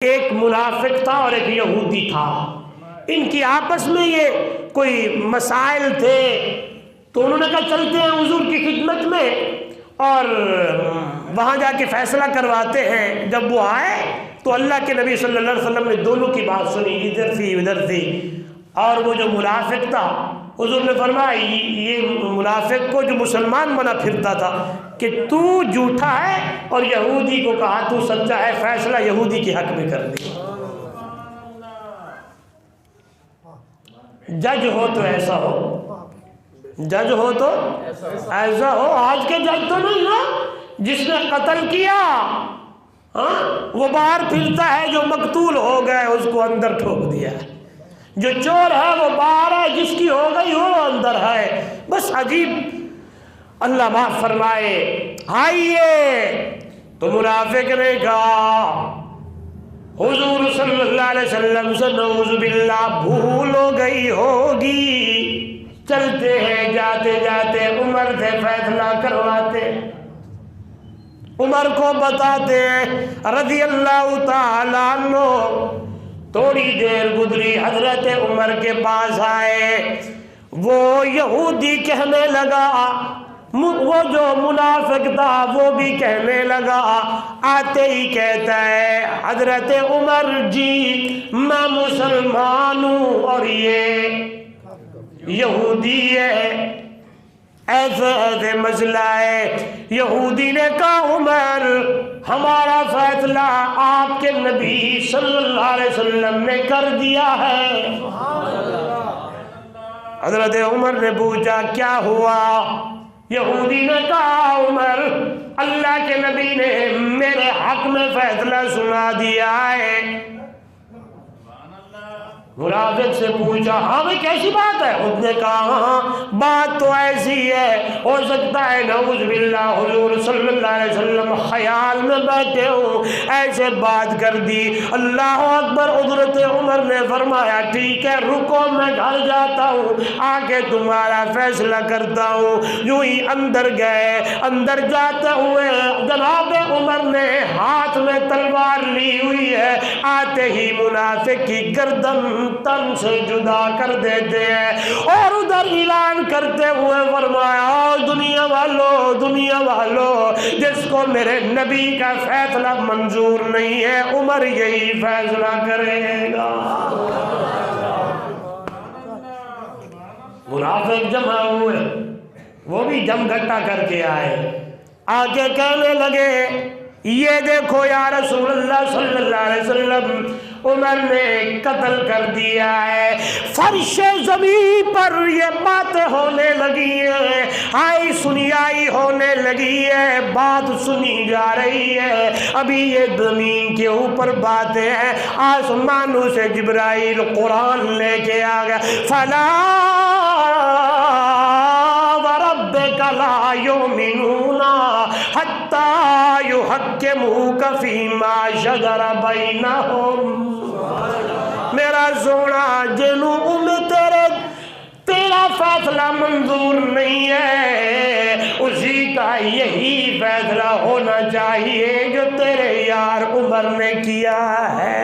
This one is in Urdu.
ایک منافق تھا اور ایک یہودی تھا، ان کی آپس میں یہ کوئی مسائل تھے، تو انہوں نے کہا چلتے ہیں حضور کی خدمت میں اور وہاں جا کے فیصلہ کرواتے ہیں۔ جب وہ آئے تو اللہ کے نبی صلی اللہ علیہ وسلم نے دونوں کی بات سنی، ادھر تھی ادھر تھی، اور وہ جو منافق تھا حضور نے فرمایا یہ منافق کو جو مسلمان بنا پھرتا تھا کہ تو جھوٹا ہے، اور یہودی کو کہا تو سچا ہے، فیصلہ یہودی کے حق میں کر دیا۔ جج ہو تو ایسا ہو، جج ہو تو ایسا ہو۔ آج کے جج تو نہیں ہو، جس نے قتل کیا وہ باہر پھرتا ہے، جو مقتول ہو گئے اس کو اندر ٹھوک دیا، جو چور ہے وہ باہر ہے، جس کی ہو گئی وہ اندر ہے۔ بس عجیب۔ اللہ معاف فرمائے۔ آئیے تو منافق نے کہا حضور صلی اللہ علیہ وسلم سے نعوذ باللہ بھول ہو گئی ہوگی، چلتے ہیں، جاتے جاتے عمر سے فیصلہ کرواتے، عمر کو بتاتے رضی اللہ تعالیٰ عنہ۔ تھوڑی دیر گزری، حضرت عمر کے پاس آئے، وہ یہودی کہنے لگا، وہ جو منافق تھا وہ بھی کہنے لگا، آتے ہی کہتا ہے حضرت عمر جی میں مسلمان ہوں اور یہ یہودی ہے، ایسے ایسے مسئلہ ہے۔ یہودی نے کہا عمر ہمارا فیصلہ آپ کے نبی صلی اللہ علیہ وسلم نے کر دیا ہے۔ حضرت عمر نے پوچھا کیا ہوا؟ یہودی نے کہا عمر اللہ کے نبی نے میرے حق میں فیصلہ سنا دیا ہے۔ منافق سے پوچھا ہاں بھئی کیسی بات ہے؟ اس نے کہا ہاں بات تو ایسی ہے، ہو سکتا ہے نعوذ باللہ حضور صلی اللہ علیہ وسلم خیال میں بیٹھے ہوں، ایسے بات کر دی۔ اللہ اکبر۔ حضرت عمر نے فرمایا ٹھیک ہے رکو میں گھر جاتا ہوں، آگے تمہارا فیصلہ کرتا ہوں۔ یوں ہی اندر گئے، اندر جاتے ہوئے جناب عمر نے ہاتھ میں تلوار لی ہوئی ہے، آتے ہی منافق کی گردن تن سے جدا کر دیتے ہیں، اور ادھر اعلان کرتے ہوئے فرمایا دنیا والو، دنیا والو، جس کو میرے نبی کا فیصلہ منظور نہیں ہے عمر یہی فیصلہ کرے گا۔ منافق جمع ہوئے، وہ بھی جم گھٹا کر کے آئے، آگے کہنے لگے یہ دیکھو یا رسول اللہ صلی اللہ علیہ وسلم عمر نے قتل کر دیا ہے۔ فرش زمین پر یہ باتیں ہونے لگی ہیں، آئی سنیائی ہونے لگی ہے، بات سنی جا رہی ہے، ابھی یہ زمین کے اوپر باتیں ہیں، آسمانوں سے جبرائیل قرآن لے کے آ گیا، فلا وربک لا یؤمنون حتی یحکموک فیما شجر بینہم۔ میرا سونا جنوں میں تیرا فیصلہ منظور نہیں ہے، اسی کا یہی فیصلہ ہونا چاہیے جو تیرے یار عمر نے کیا ہے۔